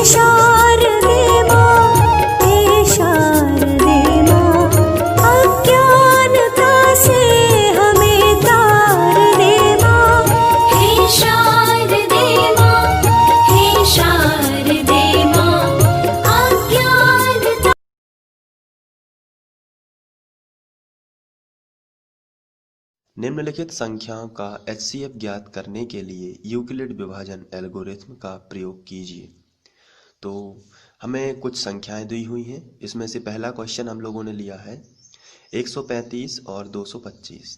शारदे माँ, हे शारदे माँ, अज्ञानता से हमें तार दे माँ। हे शारदे माँ, हे शारदे माँ, अज्ञानता। निम्नलिखित संख्याओं का HCF ज्ञात करने के लिए यूक्लिड विभाजन एल्गोरिथ्म का प्रयोग कीजिए। तो हमें कुछ संख्याएं दी हुई हैं। इसमें से पहला क्वेश्चन हम लोगों ने लिया है 135 और 225।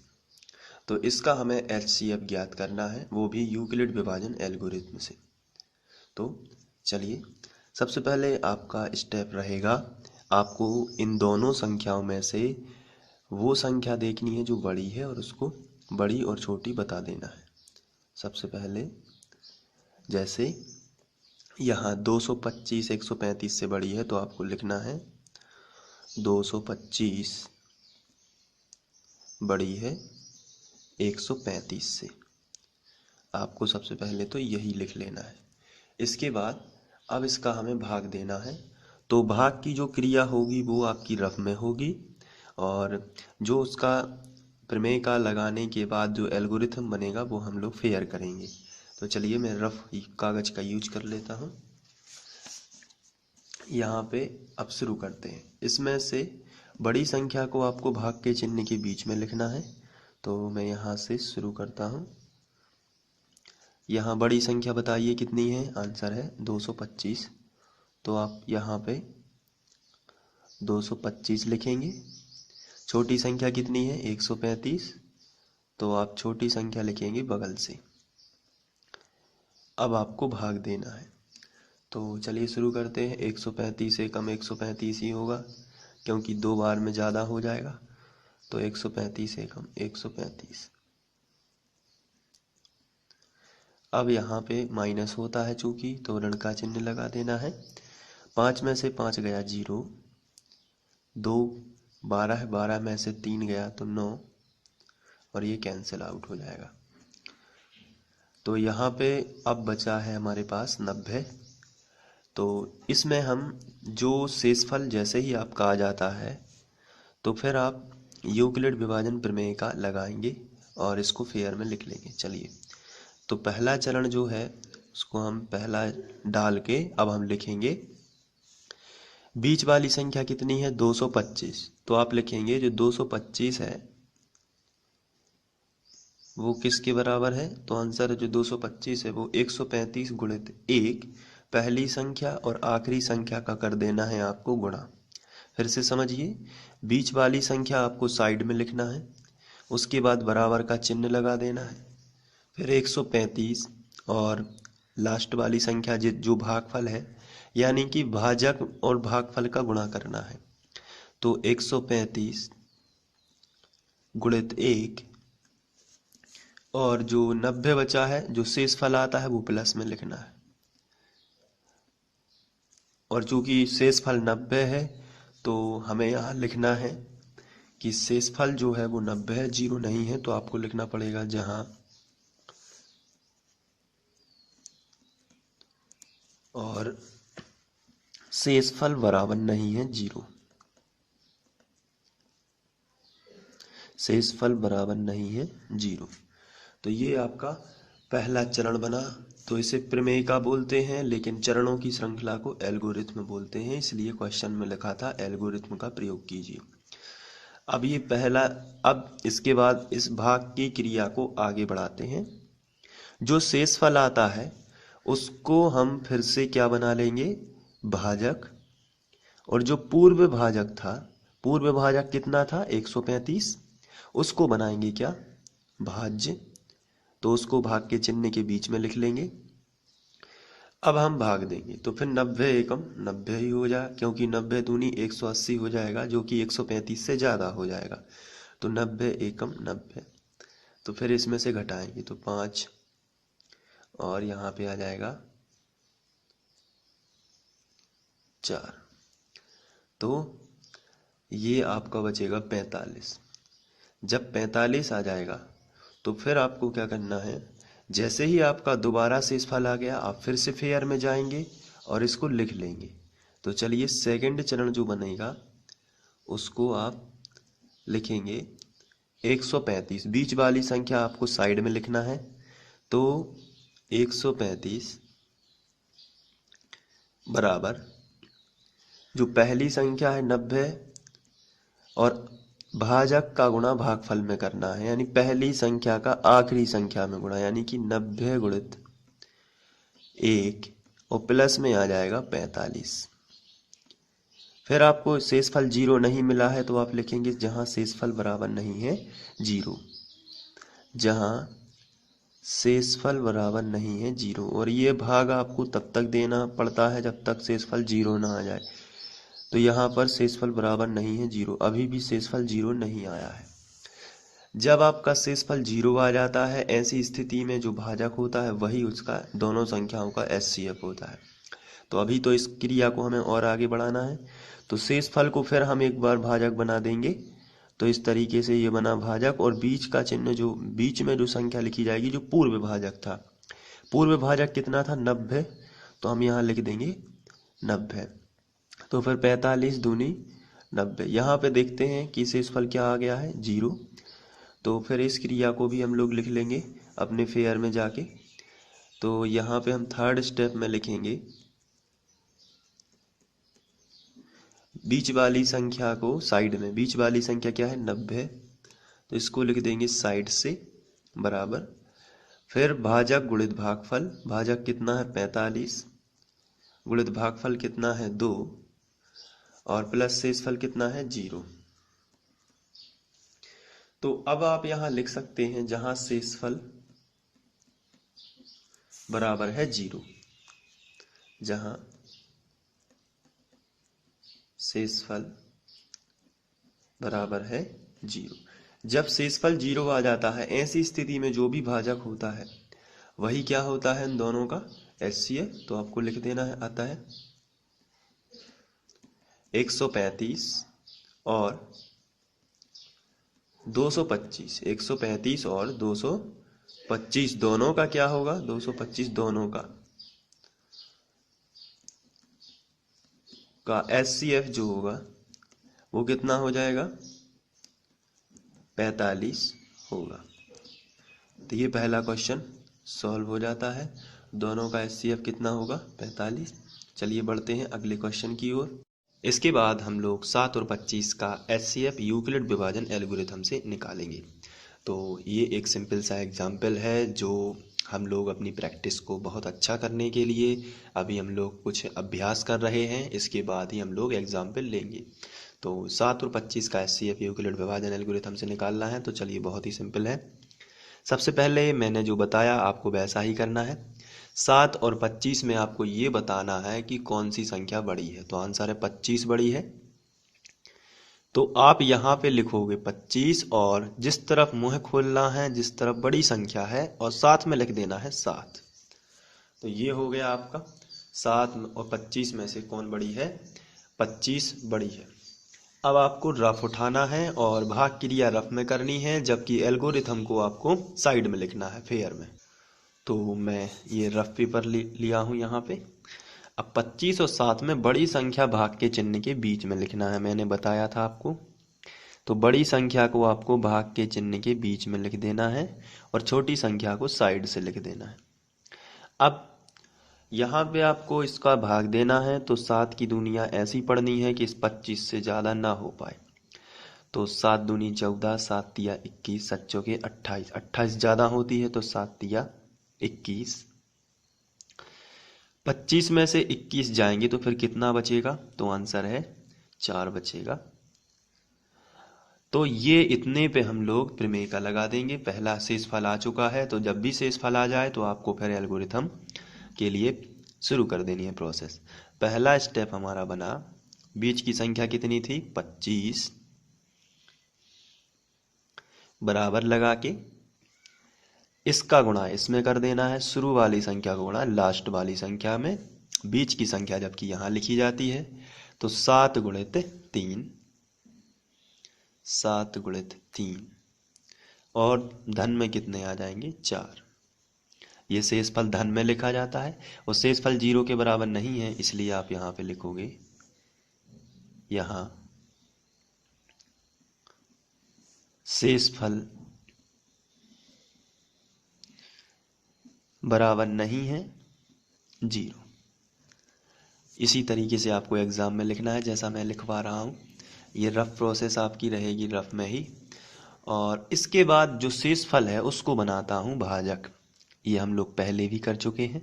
तो इसका हमें HCF ज्ञात करना है, वो भी यूक्लिड विभाजन एल्गोरिथ्म से। तो चलिए, सबसे पहले आपका स्टेप रहेगा, आपको इन दोनों संख्याओं में से वो संख्या देखनी है जो बड़ी है और उसको बड़ी और छोटी बता देना है। सबसे पहले जैसे यहाँ 225 135 से बड़ी है तो आपको लिखना है 225 बड़ी है 135 से। आपको सबसे पहले तो यही लिख लेना है। इसके बाद अब इसका हमें भाग देना है। तो भाग की जो क्रिया होगी वो आपकी रफ में होगी, और जो उसका प्रमेय का लगाने के बाद जो एल्गोरिथम बनेगा वो हम लोग फेयर करेंगे। तो चलिए, मैं रफ कागज का यूज कर लेता हूँ। यहाँ पे अब शुरू करते हैं। इसमें से बड़ी संख्या को आपको भाग के चिन्ह के बीच में लिखना है। तो मैं यहाँ से शुरू करता हूँ। यहाँ बड़ी संख्या बताइए कितनी है? आंसर है 225। तो आप यहाँ पे 225 लिखेंगे। छोटी संख्या कितनी है? 135। तो आप छोटी संख्या लिखेंगे बगल से। अब आपको भाग देना है। तो चलिए शुरू करते हैं। 135 से कम 135 ही होगा, क्योंकि 2 बार में ज़्यादा हो जाएगा। तो 135 से कम 135। अब यहाँ पे माइनस होता है चूंकि, तो ऋण का चिन्ह लगा देना है। 5 में से 5 गया 0, 2 12 है, 12 में से 3 गया तो 9, और ये कैंसिल आउट हो जाएगा। तो यहाँ पे अब बचा है हमारे पास 90। तो इसमें हम जो शेषफल जैसे ही आपका आ जाता है तो फिर आप यूक्लिड विभाजन प्रमेय का लगाएंगे और इसको फेयर में लिख लेंगे। चलिए, तो पहला चरण जो है उसको हम पहला डाल के अब हम लिखेंगे। बीच वाली संख्या कितनी है? 225। तो आप लिखेंगे जो 225 है वो किसके बराबर है? तो आंसर जो 225 है वो 135 गुणित 1, पहली संख्या और आखिरी संख्या का कर देना है आपको गुणा। फिर से समझिए, बीच वाली संख्या आपको साइड में लिखना है, उसके बाद बराबर का चिन्ह लगा देना है, फिर 135 और लास्ट वाली संख्या जो भागफल है, यानी कि भाजक और भागफल का गुणा करना है। तो 135 गुणित 1, और जो 90 बचा है, जो शेष फल आता है वो प्लस में लिखना है। और चूंकि शेष फल 90 है तो हमें यहाँ लिखना है कि शेष फल जो है वो 90 है, 0 नहीं है। तो आपको लिखना पड़ेगा जहाँ और शेषफल बराबर नहीं है 0, शेषफल बराबर नहीं है 0। तो ये आपका पहला चरण बना। तो इसे प्रमेयिका बोलते हैं, लेकिन चरणों की श्रृंखला को एल्गोरिथ्म बोलते हैं, इसलिए क्वेश्चन में लिखा था एल्गोरिथ्म का प्रयोग कीजिए। अब ये पहला, अब इसके बाद इस भाग की क्रिया को आगे बढ़ाते हैं। जो शेषफल आता है उसको हम फिर से क्या बना लेंगे? भाजक। और जो पूर्व भाजक था, पूर्व भाजक कितना था? 135, उसको बनाएंगे क्या? भाज्य। तो उसको भाग के चिन्ह के बीच में लिख लेंगे। अब हम भाग देंगे तो फिर 90 एकम 90 ही हो जाए, क्योंकि 90 दूनी 180 हो जाएगा, जो कि 135 से ज़्यादा हो जाएगा। तो 90 एकम 90। तो फिर इसमें से घटाएंगे तो 5, और यहाँ पे आ जाएगा 4। तो ये आपका बचेगा 45। जब 45 आ जाएगा तो फिर आपको क्या करना है? जैसे ही आपका दोबारा शेषफल आ गया, आप फिर से फेयर में जाएंगे और इसको लिख लेंगे। तो चलिए सेकंड चरण जो बनेगा उसको आप लिखेंगे 135। बीच वाली संख्या आपको साइड में लिखना है। तो 135 बराबर जो पहली संख्या है 90 और भाजक का गुणा भागफल में करना है, यानी पहली संख्या का आखिरी संख्या में गुणा, यानी कि 90 गुणित 1 और प्लस में आ जाएगा 45। फिर आपको शेषफल 0 नहीं मिला है तो आप लिखेंगे जहां शेषफल बराबर नहीं है 0, जहां शेषफल बराबर नहीं है 0। और ये भाग आपको तब तक देना पड़ता है जब तक शेषफल 0 ना आ जाए। तो यहाँ पर शेषफल बराबर नहीं है 0, अभी भी शेषफल 0 नहीं आया है। जब आपका शेषफल 0 आ जाता है, ऐसी स्थिति में जो भाजक होता है वही उसका दोनों संख्याओं का एचसीएफ होता है। तो अभी तो इस क्रिया को हमें और आगे बढ़ाना है। तो शेषफल को फिर हम एक बार भाजक बना देंगे। तो इस तरीके से ये बना भाजक, और बीच का चिन्ह जो बीच में जो संख्या लिखी जाएगी जो पूर्व भाजक था, पूर्व भाजक कितना था 90, तो हम यहाँ लिख देंगे 90। तो फिर 45 दूनी 90। यहाँ पे देखते हैं कि शेषफल क्या आ गया है 0। तो फिर इस क्रिया को भी हम लोग लिख लेंगे अपने फेयर में जाके। तो यहाँ पे हम थर्ड स्टेप में लिखेंगे बीच वाली संख्या को साइड में, बीच वाली संख्या क्या है 90, तो इसको लिख देंगे साइड से बराबर। फिर भाजक गुणित भागफल, भाजक कितना है 45 गुणित भागफल कितना है 2 और प्लस शेषफल कितना है 0। तो अब आप यहां लिख सकते हैं जहां शेषफल बराबर है 0, जहां शेषफल बराबर है 0। जब शेषफल 0 आ जाता है, ऐसी स्थिति में जो भी भाजक होता है वही क्या होता है इन दोनों का एचसीएफ। तो आपको लिख देना है अतः 135 और 225, 135 और 225 दोनों का क्या होगा 225 दोनों का एचसीएफ जो होगा वो कितना हो जाएगा 45 होगा। तो ये पहला क्वेश्चन सॉल्व हो जाता है, दोनों का एचसीएफ कितना होगा 45। चलिए बढ़ते हैं अगले क्वेश्चन की ओर। इसके बाद हम लोग 7 और 25 का एचसीएफ यूक्लिड विभाजन एल्गोरिथम से निकालेंगे। तो ये एक सिंपल सा एग्जाम्पल है जो हम लोग अपनी प्रैक्टिस को बहुत अच्छा करने के लिए अभी हम लोग कुछ अभ्यास कर रहे हैं, इसके बाद ही हम लोग एग्जाम्पल लेंगे। तो 7 और 25 का एचसीएफ यूक्लिड विभाजन एल्गोरिथम से निकालना है। तो चलिए बहुत ही सिंपल है। सबसे पहले मैंने जो बताया आपको वैसा ही करना है। 7 और 25 में आपको ये बताना है कि कौन सी संख्या बड़ी है। तो आंसर है 25 बड़ी है। तो आप यहाँ पे लिखोगे 25 और जिस तरफ मुंह खोलना है, जिस तरफ बड़ी संख्या है, और साथ में लिख देना है 7। तो ये हो गया आपका 7 और 25 में से कौन बड़ी है 25 बड़ी है। अब आपको रफ उठाना है और भाग क्रिया रफ में करनी है, जबकि एल्गोरिथम को आपको साइड में लिखना है फेयर में। तो मैं ये रफ पेपर लिया हूँ यहाँ पे। अब 25 और 7 में बड़ी संख्या भाग के चिन्ह के बीच में लिखना है, मैंने बताया था आपको। तो बड़ी संख्या को आपको भाग के चिन्ह के बीच में लिख देना है और छोटी संख्या को साइड से लिख देना है। अब यहाँ पे आपको इसका भाग देना है, तो 7 की दुनिया ऐसी पढ़नी है कि इस 25 से ज़्यादा ना हो पाए। तो 7 दूनी 14, 7 तिया 21, 7 चौके 28, 28 ज़्यादा होती है तो 7 तिया 21। 25 में से 21 जाएंगे तो फिर कितना बचेगा, तो आंसर है 4 बचेगा। तो ये इतने पे हम लोग प्रमेय का लगा देंगे। पहला शेषफल आ चुका है, तो जब भी शेषफल आ जाए तो आपको फिर एल्गोरिथम के लिए शुरू कर देनी है प्रोसेस। पहला स्टेप हमारा बना, बीच की संख्या कितनी थी 25, बराबर लगा के इसका गुणा इसमें कर देना है, शुरू वाली संख्या का गुणा लास्ट वाली संख्या में। बीच की संख्या जबकि यहाँ लिखी जाती है तो 7 गुणित 3, 7 गुणित 3 और धन में कितने आ जाएंगे 4। ये शेषफल धन में लिखा जाता है और शेषफल 0 के बराबर नहीं है, इसलिए आप यहाँ पे लिखोगे यहाँ शेषफल बराबर नहीं है 0। इसी तरीके से आपको एग्जाम में लिखना है जैसा मैं लिखवा रहा हूँ। ये रफ प्रोसेस आपकी रहेगी, रफ में ही। और इसके बाद जो शेषफल है उसको बनाता हूँ भाजक। ये हम लोग पहले भी कर चुके हैं।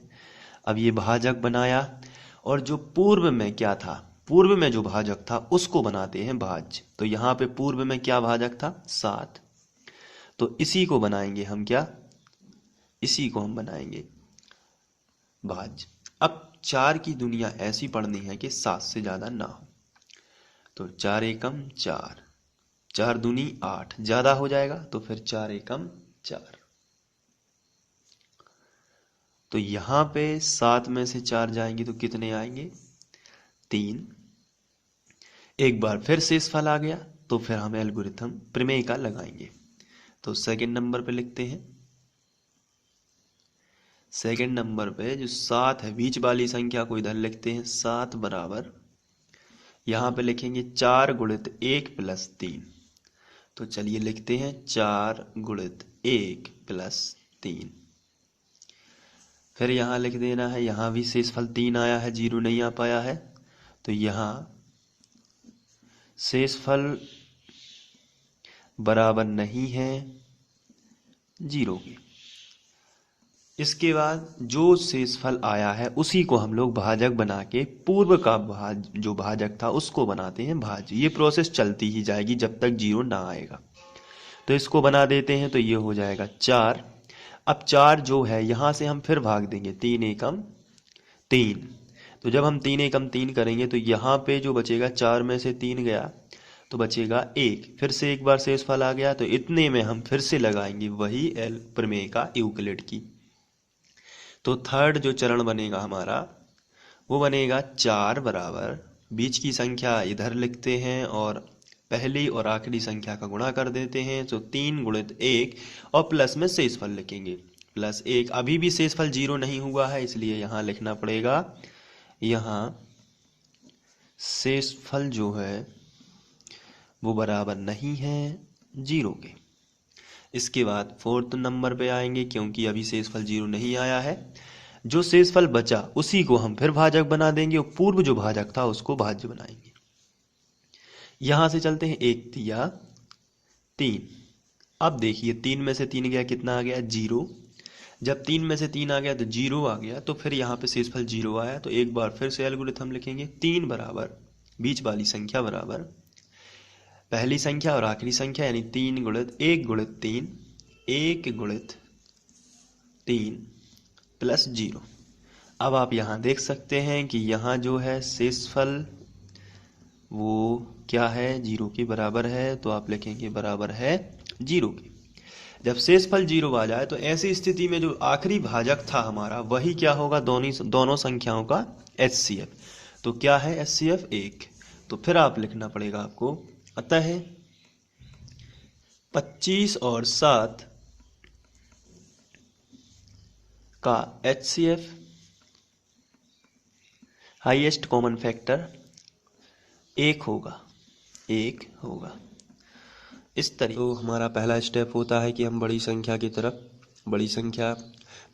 अब ये भाजक बनाया और जो पूर्व में क्या था, पूर्व में जो भाजक था उसको बनाते हैं भाज्य। तो यहाँ पे पूर्व में क्या भाजक था 7, तो इसी को बनाएंगे हम क्या, इसी को हम बनाएंगे भाज्य। अब 4 की दुनिया ऐसी पढ़नी है कि 7 से ज्यादा ना हो। तो 4 एकम 4, 4 दूनी 8, ज्यादा हो जाएगा तो फिर 4 एकम 4। तो यहां पे 7 में से 4 जाएंगे तो कितने आएंगे 3। एक बार फिर शेषफल आ गया तो फिर हम एल्गोरिथम प्रमेय का लगाएंगे। तो सेकंड नंबर पे लिखते हैं, सेकंड नंबर पे जो 7 है बीच वाली संख्या को इधर लिखते हैं 7 बराबर, यहां पे लिखेंगे 4 गुणित 1 प्लस 3। तो चलिए लिखते हैं 4 गुणित 1 प्लस 3। फिर यहां लिख देना है, यहां भी शेषफल 3 आया है, 0 नहीं आ पाया है, तो यहां शेषफल बराबर नहीं है 0 के। इसके बाद जो शेषफल आया है उसी को हम लोग भाजक बना के पूर्व का जो भाजक था उसको बनाते हैं भाज्य। ये प्रोसेस चलती ही जाएगी जब तक 0 ना आएगा। तो इसको बना देते हैं, तो ये हो जाएगा 4। अब 4 जो है यहां से हम फिर भाग देंगे 3 एकम 3। तो जब हम 3 एकम 3 करेंगे तो यहाँ पे जो बचेगा 4 में से 3 गया तो बचेगा 1। फिर से एक बार शेषफल आ गया तो इतने में हम फिर से लगाएंगे वही एल प्रमेय का यूक्लिड की। तो थर्ड जो चरण बनेगा हमारा वो बनेगा 4 बराबर, बीच की संख्या इधर लिखते हैं और पहली और आखिरी संख्या का गुणा कर देते हैं। तो 3 गुणित 1 और प्लस में शेषफल लिखेंगे प्लस 1। अभी भी शेषफल 0 नहीं हुआ है, इसलिए यहां लिखना पड़ेगा, यहां शेषफल जो है वो बराबर नहीं है 0 के। इसके बाद फोर्थ नंबर पे आएंगे, क्योंकि अभी शेषफल 0 नहीं आया है। जो शेषफल बचा उसी को हम फिर भाजक बना देंगे और पूर्व जो भाजक था उसको भाज्य बनाएंगे। यहां से चलते हैं 1 तिया 3। अब देखिए 3 में से 3 गया, कितना आ गया 0। जब 3 में से 3 आ गया तो 0 आ गया, तो फिर यहाँ पे शेषफल 0 आया। तो एक बार फिर से एल्गोरिथम लिखेंगे 3 बराबर, बीच वाली संख्या बराबर पहली संख्या और आखिरी संख्या, यानी 3 गुणित 1 गुणित 3, 1 गुणित 3 प्लस 0। अब आप यहां देख सकते हैं कि यहां जो है शेषफल वो क्या है 0 के बराबर है, तो आप लिखेंगे बराबर है 0 के। जब शेषफल 0 आ जाए तो ऐसी स्थिति में जो आखिरी भाजक था हमारा वही क्या होगा, दोनों संख्याओं का HCF। तो क्या है HCF 1। तो फिर आप लिखना पड़ेगा आपको, अतः 25 और 7 का HCF हाईएस्ट कॉमन फैक्टर 1 होगा, 1 होगा। इस तरीके तो हमारा पहला स्टेप होता है कि हम बड़ी संख्या की तरफ, बड़ी संख्या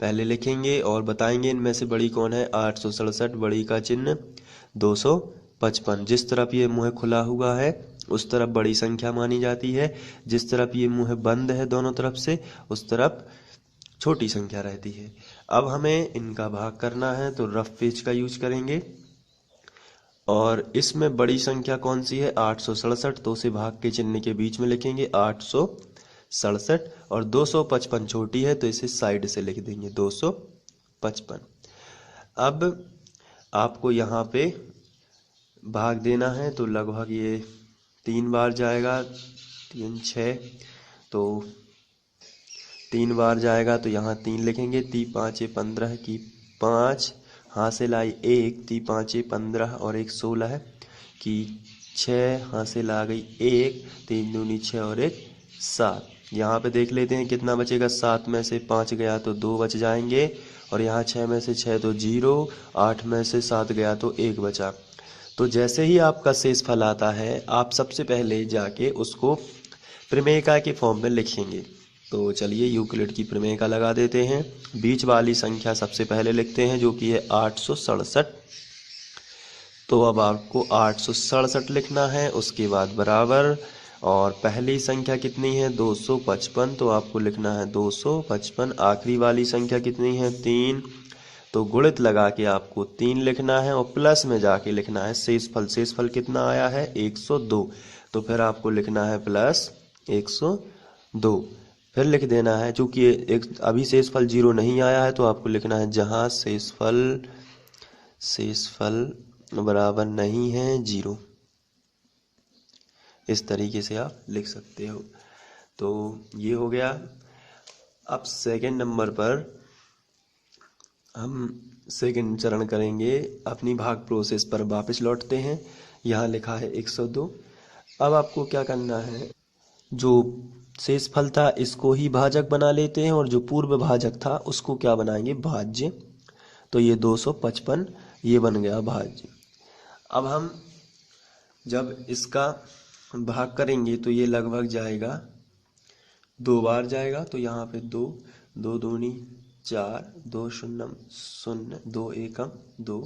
पहले लिखेंगे और बताएंगे इनमें से बड़ी कौन है। 867, बड़ी का चिन्ह 255। जिस तरफ ये मुंह खुला हुआ है उस तरफ बड़ी संख्या मानी जाती है, जिस तरफ ये मुंह बंद है दोनों तरफ से उस तरफ छोटी संख्या रहती है। अब हमें इनका भाग करना है तो रफ पेज का यूज करेंगे और इसमें बड़ी संख्या कौन सी है 867, तो उसे भाग के चिन्ह के बीच में लिखेंगे 867 और 255 छोटी है तो इसे साइड से लिख देंगे 255। अब आपको यहाँ पे भाग देना है तो लगभग ये 3 बार जाएगा, 3 6, तो 3 बार जाएगा तो यहाँ 3 लिखेंगे। 3 5 15 की 5, हासिल आई 1, 3 5 15 और 1 16 की 6, हासिल आ गई 1, 3 दूनी 6 और 1 7। यहाँ पे देख लेते हैं कितना बचेगा। 7 में से 5 गया तो 2 बच जाएंगे, और यहाँ 6 में से 6 तो 0, 8 में से 7 गया तो 1 बचा। तो जैसे ही आपका शेष फल आता है, आप सबसे पहले जाके उसको प्रमेयिका के फॉर्म में लिखेंगे। तो चलिए यूक्लिड की प्रमेयिका लगा देते हैं। बीच वाली संख्या सबसे पहले लिखते हैं, जो कि है 867। तो अब आपको 867 लिखना है, उसके बाद बराबर, और पहली संख्या कितनी है 255, तो आपको लिखना है 255। आखिरी वाली संख्या कितनी है 3, तो गुणित लगा के आपको 3 लिखना है, और प्लस में जाके लिखना है शेषफल। शेषफल कितना आया है 102, तो फिर आपको लिखना है प्लस 102, फिर लिख देना है। चूंकि एक अभी शेषफल 0 नहीं आया है, तो आपको लिखना है जहां शेषफल बराबर नहीं है 0। इस तरीके से आप लिख सकते हो। तो ये हो गया। अब सेकंड नंबर पर हम सेकंड चरण करेंगे। अपनी भाग प्रोसेस पर वापस लौटते हैं। यहाँ लिखा है 102। अब आपको क्या करना है, जो शेषफल था इसको ही भाजक बना लेते हैं, और जो पूर्व भाजक था उसको क्या बनाएंगे भाज्य। तो ये 255 ये बन गया भाज्य। अब हम जब इसका भाग करेंगे तो ये लगभग जाएगा 2 बार जाएगा। तो यहाँ पे 2, 2 दूनी 4, 2 शून्यम 0, 2 एकम 2।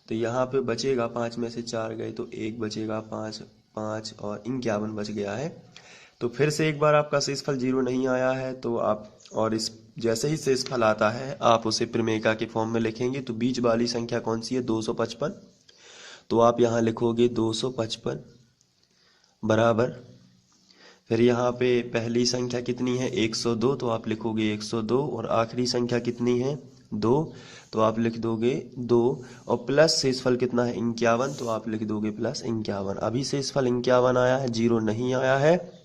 तो यहाँ पे बचेगा 5 में से 4 गए तो 1 बचेगा, 5 5 और 51 बच गया है। तो फिर से एक बार आपका शेषफल 0 नहीं आया है, तो आप और इस जैसे ही शेषफल आता है आप उसे प्रमेयिका के फॉर्म में लिखेंगे। तो बीच वाली संख्या कौन सी है 255, तो आप यहाँ लिखोगे 255 बराबर, फिर यहाँ पे पहली संख्या कितनी है 102, तो आप लिखोगे 102, और आखिरी संख्या कितनी है 2, तो आप लिख दोगे 2, और प्लस शेषफल कितना है 51, तो आप लिख दोगे प्लस 51। अभी शेषफल 51 आया है, 0 नहीं आया है,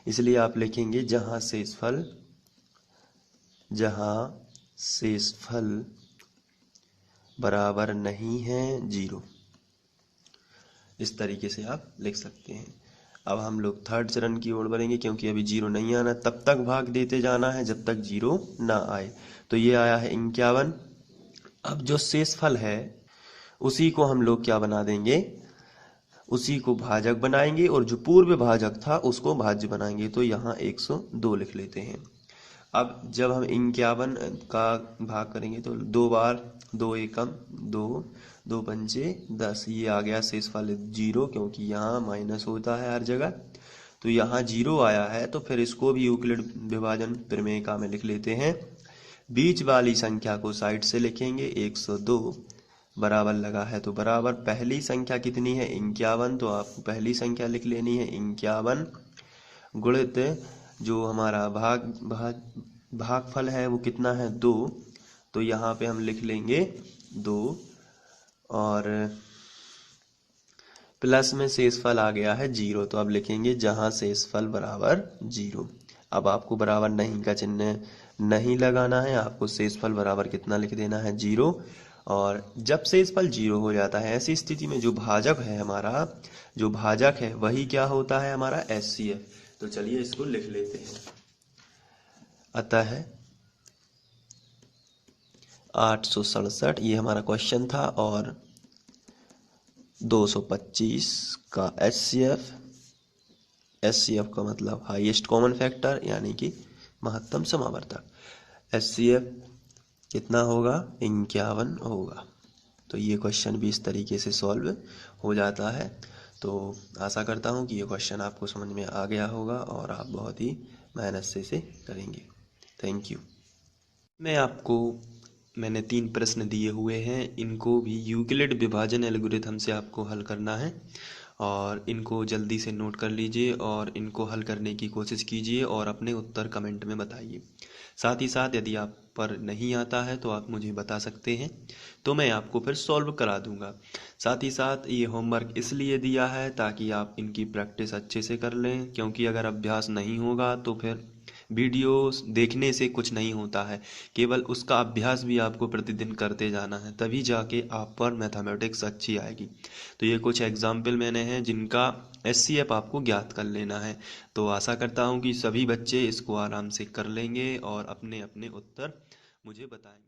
इसलिए आप लिखेंगे जहां शेषफल बराबर नहीं है 0। इस तरीके से आप लिख सकते हैं। अब हम लोग थर्ड चरण की ओर बढ़ेंगे, क्योंकि अभी 0 नहीं आना, तब तक भाग देते जाना है जब तक 0 ना आए। तो ये आया है 51। अब जो शेषफल है उसी को हम लोग क्या बना देंगे, उसी को भाजक बनाएंगे, और जो पूर्व भाजक था उसको भाज्य बनाएंगे। तो यहाँ 102 लिख लेते हैं। अब जब हम 51 का भाग करेंगे तो 2 बार, 2 एकम 2, 2 पंचे 10, ये आ गया शेषफल 0, क्योंकि यहाँ माइनस होता है हर जगह। तो यहाँ 0 आया है, तो फिर इसको भी यूक्लिड विभाजन प्रमेयिका में लिख लेते हैं। बीच वाली संख्या को साइड से लिखेंगे, 102 बराबर लगा है, तो बराबर पहली संख्या कितनी है 51, तो आपको पहली संख्या लिख लेनी है 51, गुणित जो हमारा भागफल है वो कितना है 2, तो यहाँ पे हम लिख लेंगे 2, और प्लस में शेषफल आ गया है 0, तो अब लिखेंगे जहां शेषफल बराबर 0। अब आपको बराबर नहीं का चिन्ह नहीं लगाना है, आपको शेषफल बराबर कितना लिख देना है 0। और जब शेषफल 0 हो जाता है, ऐसी स्थिति में जो भाजक है हमारा, जो भाजक है वही क्या होता है हमारा HCF। तो चलिए इसको लिख लेते हैं। अतः 867 ये हमारा क्वेश्चन था, और 225 का HCF का मतलब हाईएस्ट कॉमन फैक्टर, यानी कि महत्तम समावर्तक। HCF कितना होगा 51 होगा। तो ये क्वेश्चन भी इस तरीके से सॉल्व हो जाता है। तो आशा करता हूँ कि ये क्वेश्चन आपको समझ में आ गया होगा और आप बहुत ही मेहनत से इसे करेंगे। Thank you. मैंने 3 प्रश्न दिए हुए हैं, इनको भी यूक्लिड विभाजन एल्गोरिथम से आपको हल करना है, और इनको जल्दी से नोट कर लीजिए और इनको हल करने की कोशिश कीजिए और अपने उत्तर कमेंट में बताइए। साथ ही साथ यदि आप पर नहीं आता है तो आप मुझे बता सकते हैं, तो मैं आपको फिर सॉल्व करा दूंगा। साथ ही साथ ये होमवर्क इसलिए दिया है ताकि आप इनकी प्रैक्टिस अच्छे से कर लें, क्योंकि अगर अभ्यास नहीं होगा तो फिर वीडियो देखने से कुछ नहीं होता है, केवल उसका अभ्यास भी आपको प्रतिदिन करते जाना है, तभी जाके आप पर मैथमेटिक्स अच्छी आएगी। तो ये कुछ एग्जाम्पल मैंने हैं जिनका SCF आपको ज्ञात कर लेना है। तो आशा करता हूँ कि सभी बच्चे इसको आराम से कर लेंगे और अपने अपने उत्तर मुझे बताएंगे।